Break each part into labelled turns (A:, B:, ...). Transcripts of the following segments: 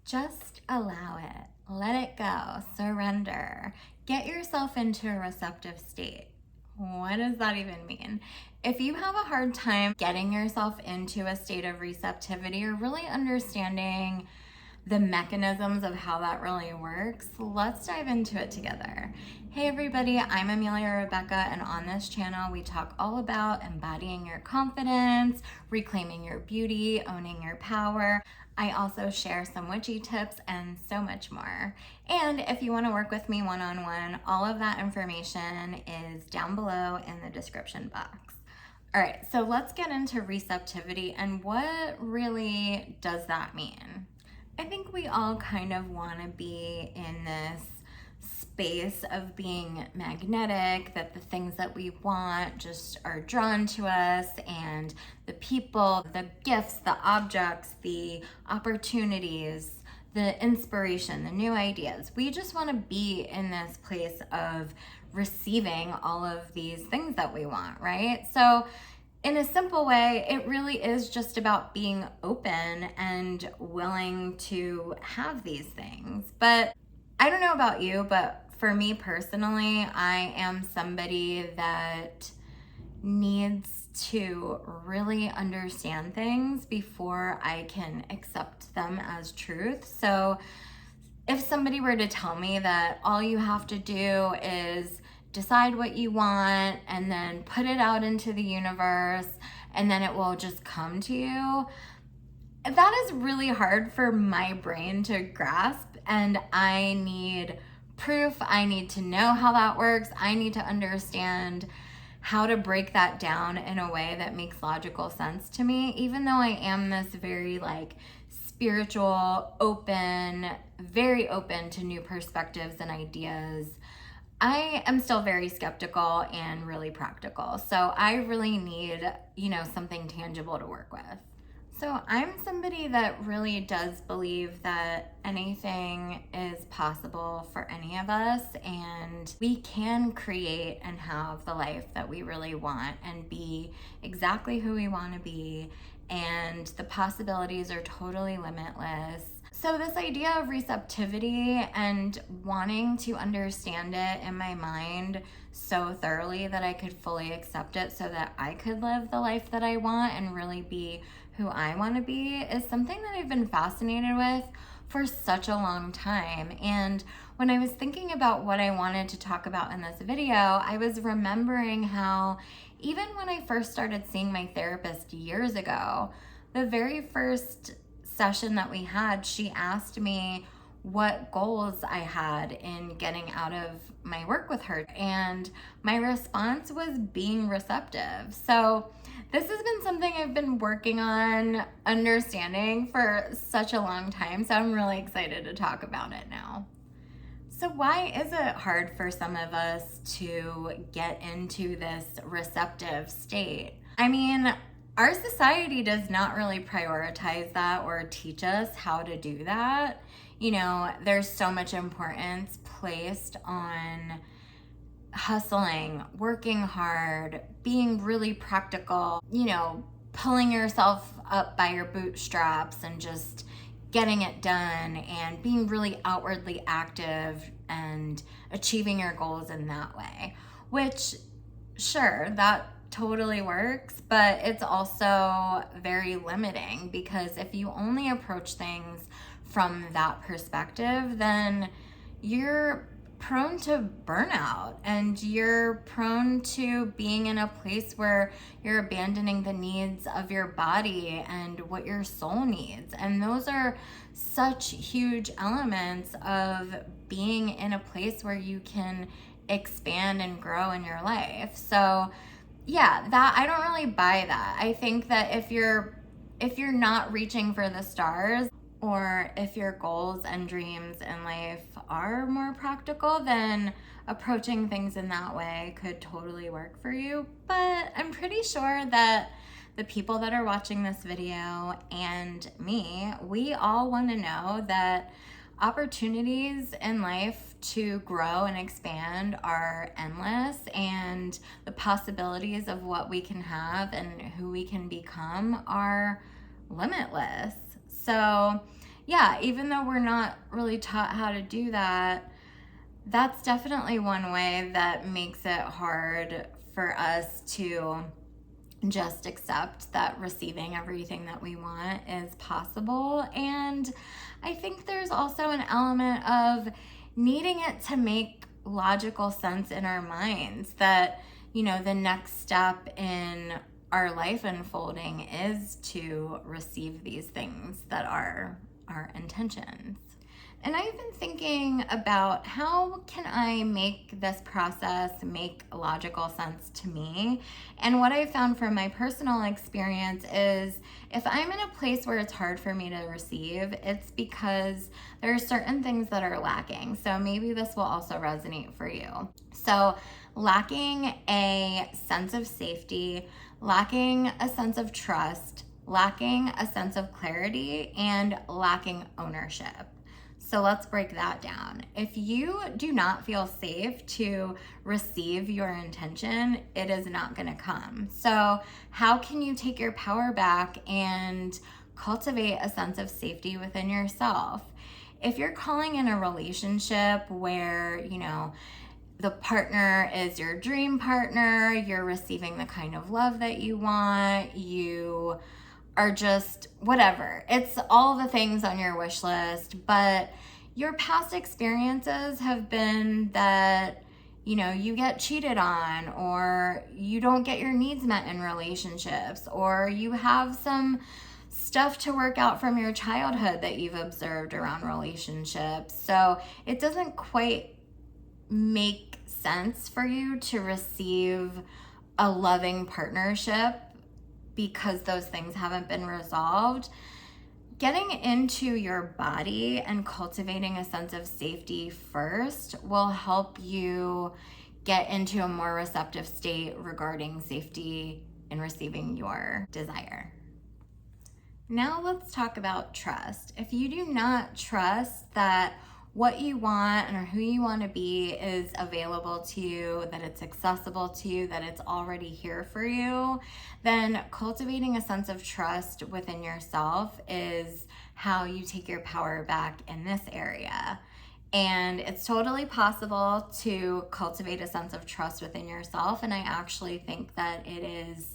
A: Just allow it, let it go, surrender, get yourself into a receptive state. What does that even mean? If you have a hard time getting yourself into a state of receptivity or really understanding the mechanisms of how that really works, let's dive into it together. Hey everybody, I'm Amelia Rebecca, and on this channel we talk all about embodying your confidence, reclaiming your beauty, owning your power. I also share some witchy tips and so much more. And if you want to work with me one-on-one, all of that information is down below in the description box. All right, so let's get into receptivity and what really does that mean? I think we all kind of want to be in this space of being magnetic, that the things that we want just are drawn to us, and the people, the gifts, the objects, the opportunities, the inspiration, the new ideas. We just want to be in this place of receiving all of these things that we want, right? So in a simple way, it really is just about being open and willing to have these things. But I don't know about you, but for me personally, I am somebody that needs to really understand things before I can accept them as truth. So if somebody were to tell me that all you have to do is decide what you want and then put it out into the universe and then it will just come to you, that is really hard for my brain to grasp, and I need proof. I need to know how that works. I need to understand how to break that down in a way that makes logical sense to me, even though I am this very spiritual, open, very open to new perspectives and ideas. I am still very skeptical and really practical. So I really need, something tangible to work with. So I'm somebody that really does believe that anything is possible for any of us, and we can create and have the life that we really want and be exactly who we want to be, and the possibilities are totally limitless. So this idea of receptivity and wanting to understand it in my mind so thoroughly that I could fully accept it so that I could live the life that I want and really be who I want to be is something that I've been fascinated with for such a long time. And when I was thinking about what I wanted to talk about in this video, I was remembering how even when I first started seeing my therapist years ago, the very first session that we had, she asked me what goals I had in getting out of my work with her. And my response was being receptive. So this has been something I've been working on understanding for such a long time. So I'm really excited to talk about it now. So why is it hard for some of us to get into this receptive state? I mean, our society does not really prioritize that or teach us how to do that. There's so much importance placed on hustling, working hard, being really practical, pulling yourself up by your bootstraps and just getting it done and being really outwardly active and achieving your goals in that way, which sure, that totally works, but it's also very limiting, because if you only approach things from that perspective, then you're prone to burnout and you're prone to being in a place where you're abandoning the needs of your body and what your soul needs. And those are such huge elements of being in a place where you can expand and grow in your life. So yeah, that I don't really buy that. I think that if you're not reaching for the stars, or if your goals and dreams in life are more practical, then approaching things in that way could totally work for you. But I'm pretty sure that the people that are watching this video and me, we all want to know that opportunities in life to grow and expand are endless, and the possibilities of what we can have and who we can become are limitless. So yeah, even though we're not really taught how to do that, that's definitely one way that makes it hard for us to just accept that receiving everything that we want is possible. And I think there's also an element of needing it to make logical sense in our minds that, you know, the next step in our life unfolding is to receive these things that are our intentions. And I've been thinking about how can I make this process make logical sense to me? And what I found from my personal experience is if I'm in a place where it's hard for me to receive, it's because there are certain things that are lacking. So maybe this will also resonate for you. So lacking a sense of safety, lacking a sense of trust, lacking a sense of clarity, and lacking ownership. So let's break that down. If you do not feel safe to receive your intention, it is not going to come. So how can you take your power back and cultivate a sense of safety within yourself? If you're calling in a relationship where, you know, the partner is your dream partner, you're receiving the kind of love that you want, you are just whatever. It's all the things on your wish list, but your past experiences have been that, you know, you get cheated on, or you don't get your needs met in relationships, or you have some stuff to work out from your childhood that you've observed around relationships. So it doesn't quite make sense for you to receive a loving partnership because those things haven't been resolved. Getting into your body and cultivating a sense of safety first will help you get into a more receptive state regarding safety in receiving your desire. Now let's talk about trust. If you do not trust that what you want or who you want to be is available to you, that it's accessible to you, that it's already here for you, then cultivating a sense of trust within yourself is how you take your power back in this area. And it's totally possible to cultivate a sense of trust within yourself. And I actually think that it is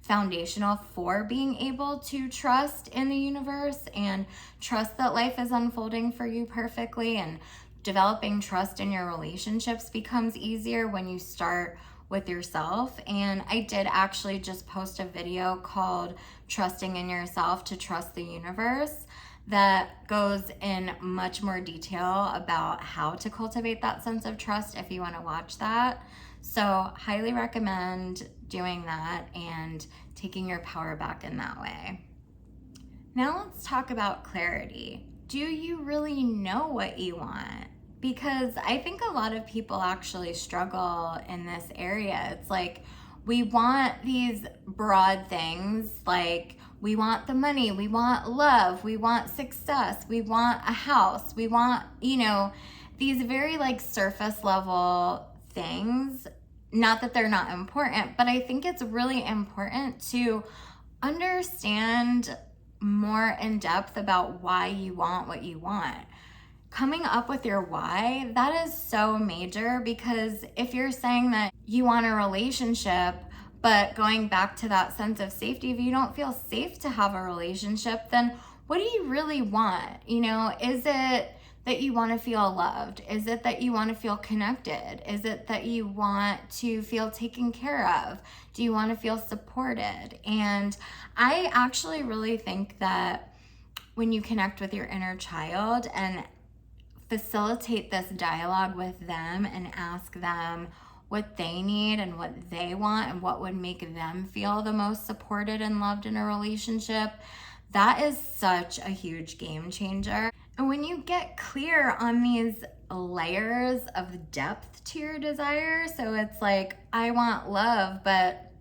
A: foundational for being able to trust in the universe and trust that life is unfolding for you perfectly. And developing trust in your relationships becomes easier when you start with yourself. And I did actually just post a video called Trusting in Yourself to Trust the Universe that goes in much more detail about how to cultivate that sense of trust if you want to watch that. So highly recommend doing that and taking your power back in that way. Now let's talk about clarity. Do you really know what you want? Because I think a lot of people actually struggle in this area. It's like we want these broad things, like we want the money, we want love, we want success, we want a house, we want, you know, these very like surface level things. Not that they're not important, but I think it's really important to understand more in depth about why you want what you want. Coming up with your why, that is so major, because if you're saying that you want a relationship, but going back to that sense of safety, if you don't feel safe to have a relationship, then what do you really want? You know, is it that you want to feel loved? Is it that you want to feel connected? Is it that you want to feel taken care of? Do you want to feel supported? And I actually really think that when you connect with your inner child and facilitate this dialogue with them and ask them what they need and what they want and what would make them feel the most supported and loved in a relationship, that is such a huge game changer. And when you get clear on these layers of depth to your desire, so it's like, I want love, but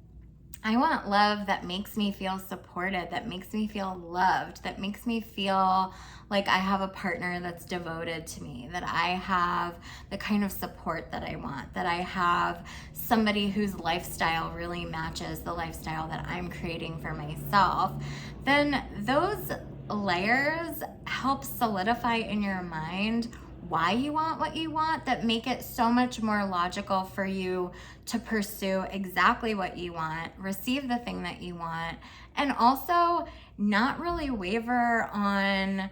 A: I want love that makes me feel supported, that makes me feel loved, that makes me feel like I have a partner that's devoted to me, that I have the kind of support that I want, that I have somebody whose lifestyle really matches the lifestyle that I'm creating for myself. Then those layers help solidify in your mind why you want what you want, that make it so much more logical for you to pursue exactly what you want, receive the thing that you want, and also not really waver on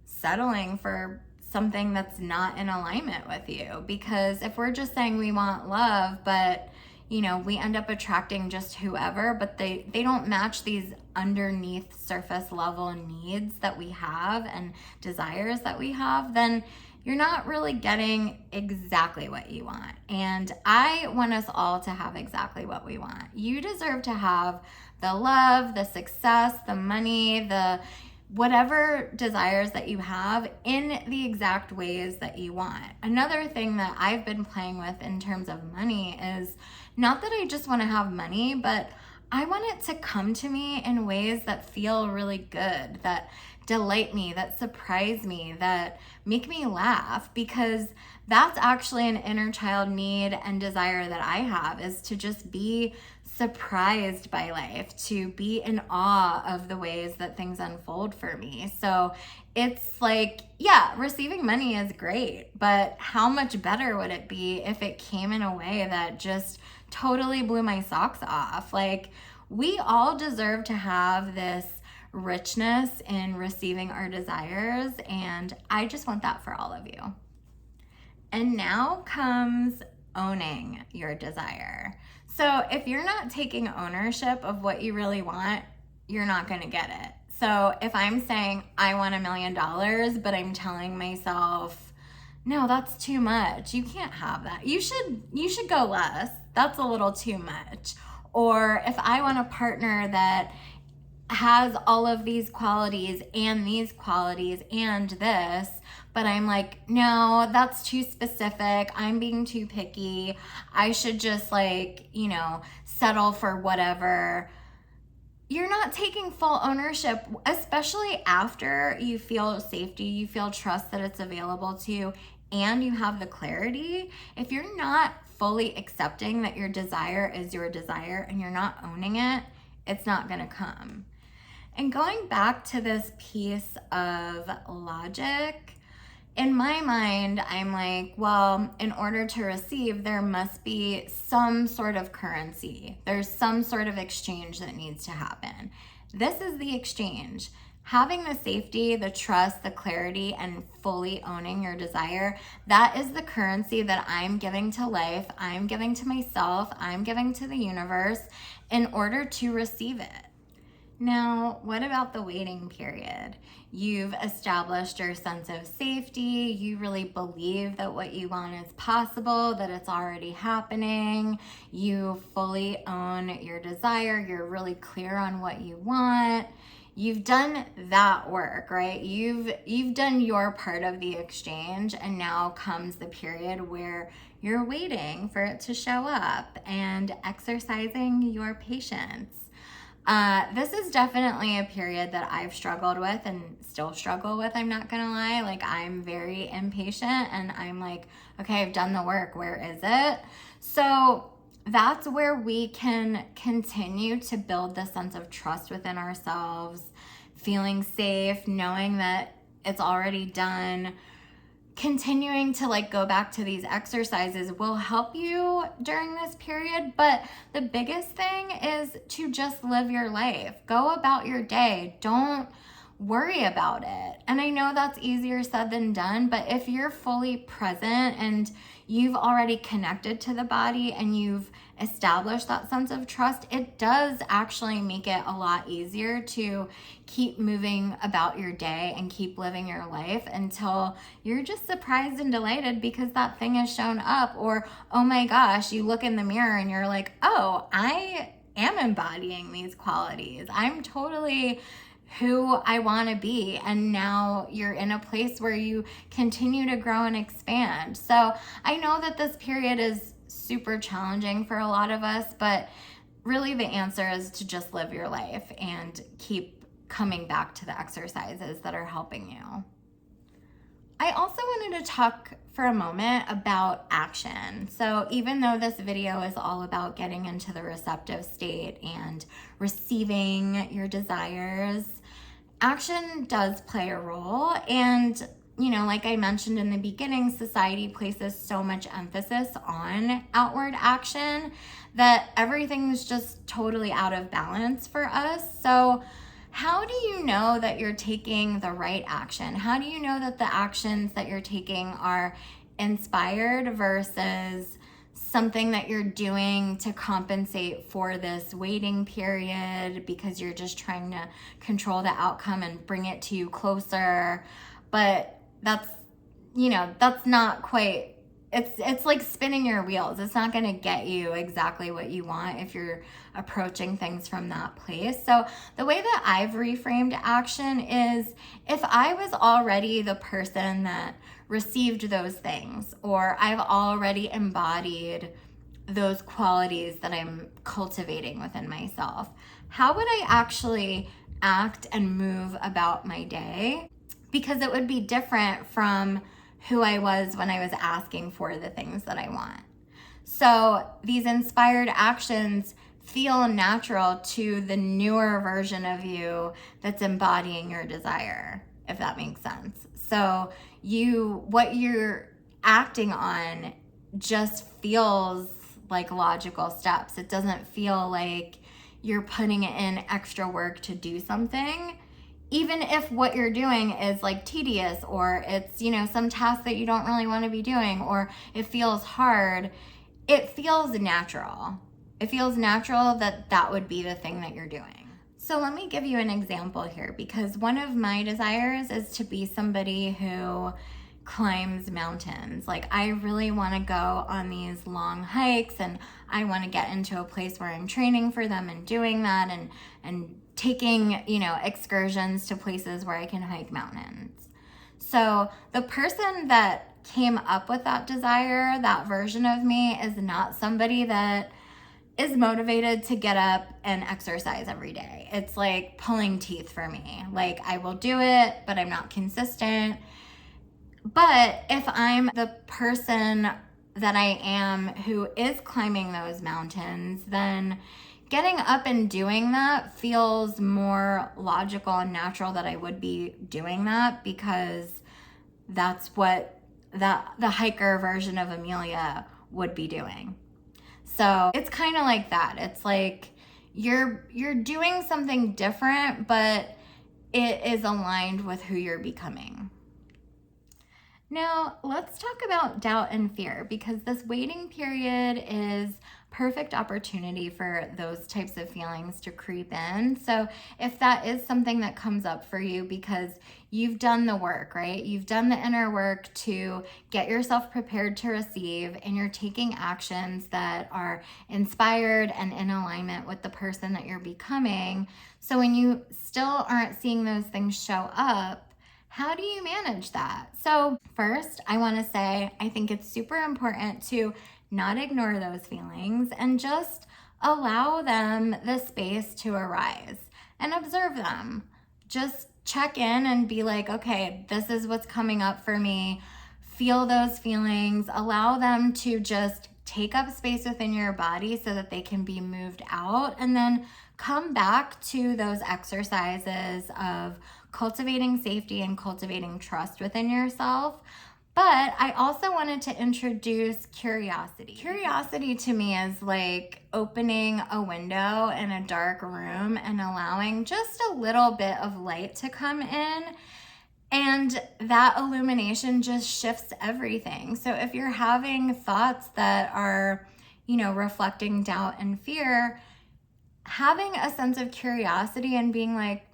A: settling for something that's not in alignment with you. Because if we're just saying we want love, but we end up attracting just whoever, but they don't match these underneath surface level needs that we have and desires that we have, then you're not really getting exactly what you want. And I want us all to have exactly what we want. You deserve to have the love, the success, the money, the whatever desires that you have in the exact ways that you want. Another thing that I've been playing with in terms of money is not that I just want to have money, but I want it to come to me in ways that feel really good, that delight me, that surprise me, that make me laugh, because that's actually an inner child need and desire that I have, is to just be surprised by life, to be in awe of the ways that things unfold for me. So it's like, yeah, receiving money is great, but how much better would it be if it came in a way that just totally blew my socks off? Like, we all deserve to have this richness in receiving our desires, and I just want that for all of you. And now comes owning your desire. So if you're not taking ownership of what you really want, you're not going to get it. So if I'm saying I want $1 million, but I'm telling myself, no, that's too much, you can't have that, you should go less, that's a little too much. Or if I want a partner that has all of these qualities and these qualities and this, but I'm like, no, that's too specific, I'm being too picky, I should just settle for whatever. You're not taking full ownership, especially after you feel safety, you feel trust that it's available to you, and you have the clarity. If you're not fully accepting that your desire is your desire and you're not owning it, it's not gonna come. And going back to this piece of logic, in my mind, I'm like, well, in order to receive, there must be some sort of currency. There's some sort of exchange that needs to happen. This is the exchange. Having the safety, the trust, the clarity, and fully owning your desire, that is the currency that I'm giving to life, I'm giving to myself, I'm giving to the universe in order to receive it. Now, what about the waiting period? You've established your sense of safety. You really believe that what you want is possible, that it's already happening. You fully own your desire. You're really clear on what you want. You've done that work, right? You've done your part of the exchange, and now comes the period where you're waiting for it to show up and exercising your patience. This is definitely a period that I've struggled with and still struggle with, I'm not gonna lie. Like, I'm very impatient and I'm like, okay, I've done the work, where is it? So that's where we can continue to build the sense of trust within ourselves, feeling safe, knowing that it's already done. Continuing to go back to these exercises will help you during this period, but the biggest thing is to just live your life. Go about your day. Don't worry about it. And I know that's easier said than done, but if you're fully present and you've already connected to the body and you've established that sense of trust, it does actually make it a lot easier to keep moving about your day and keep living your life until you're just surprised and delighted because that thing has shown up. Or, oh my gosh, you look in the mirror and you're like, oh, I am embodying these qualities. I'm totally who I want to be. And now you're in a place where you continue to grow and expand. So I know that this period is super challenging for a lot of us, but really the answer is to just live your life and keep coming back to the exercises that are helping you. I also wanted to talk for a moment about action. So even though this video is all about getting into the receptive state and receiving your desires, action does play a role. And, like I mentioned in the beginning, society places so much emphasis on outward action that everything's just totally out of balance for us. So how do you know that you're taking the right action? How do you know that the actions that you're taking are inspired versus something that you're doing to compensate for this waiting period because you're just trying to control the outcome and bring it to you closer? But that's not quite, it's like spinning your wheels. It's not going to get you exactly what you want if you're approaching things from that place. So the way that I've reframed action is, if I was already the person that received those things, or I've already embodied those qualities that I'm cultivating within myself, how would I actually act and move about my day? Because it would be different from who I was when I was asking for the things that I want. So these inspired actions feel natural to the newer version of you that's embodying your desire, if that makes sense. So what you're acting on just feels like logical steps. It doesn't feel like you're putting in extra work to do something, even if what you're doing is like tedious, or it's, some task that you don't really want to be doing, or it feels hard. It feels natural. It feels natural that would be the thing that you're doing. So let me give you an example here, because one of my desires is to be somebody who climbs mountains. Like, I really want to go on these long hikes, and I want to get into a place where I'm training for them and doing that, and taking, excursions to places where I can hike mountains. So the person that came up with that desire, that version of me, is not somebody that is motivated to get up and exercise every day. It's like pulling teeth for me. Like, I will do it, but I'm not consistent. But if I'm the person that I am who is climbing those mountains, then getting up and doing that feels more logical and natural that I would be doing that, because that's what the hiker version of Amelia would be doing. So it's kind of like that. It's like you're doing something different, but it is aligned with who you're becoming. Now, let's talk about doubt and fear, because this waiting period is perfect opportunity for those types of feelings to creep in. So if that is something that comes up for you because you've done the work, right? You've done the inner work to get yourself prepared to receive, and you're taking actions that are inspired and in alignment with the person that you're becoming. So when you still aren't seeing those things show up, how do you manage that? So first, I want to say, I think it's super important to not ignore those feelings and just allow them the space to arise and observe them. Just check in and be like, okay, this is what's coming up for me. Feel those feelings, allow them to just take up space within your body so that they can be moved out, and then come back to those exercises of cultivating safety and cultivating trust within yourself. But I also wanted to introduce curiosity. Curiosity to me is like opening a window in a dark room and allowing just a little bit of light to come in. And that illumination just shifts everything. So if you're having thoughts that are, reflecting doubt and fear, having a sense of curiosity and being like,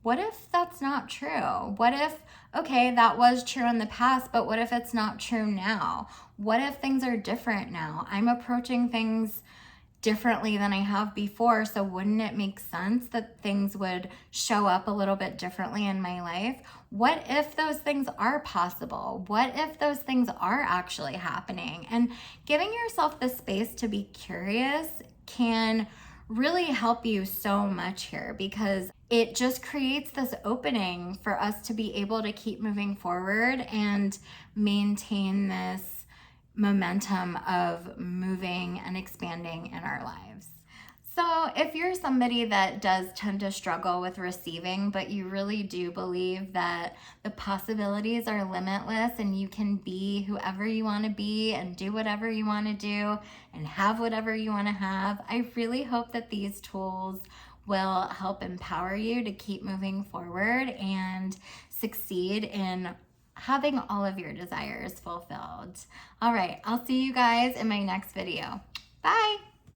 A: what if that's not true? What if, okay, that was true in the past, but what if it's not true now? What if things are different now? I'm approaching things differently than I have before, so wouldn't it make sense that things would show up a little bit differently in my life? What if those things are possible? What if those things are actually happening? And giving yourself the space to be curious can really help you so much here, because it just creates this opening for us to be able to keep moving forward and maintain this momentum of moving and expanding in our lives. So, if you're somebody that does tend to struggle with receiving, but you really do believe that the possibilities are limitless and you can be whoever you want to be and do whatever you want to do and have whatever you want to have, I really hope that these tools will help empower you to keep moving forward and succeed in having all of your desires fulfilled. All right, I'll see you guys in my next video. Bye.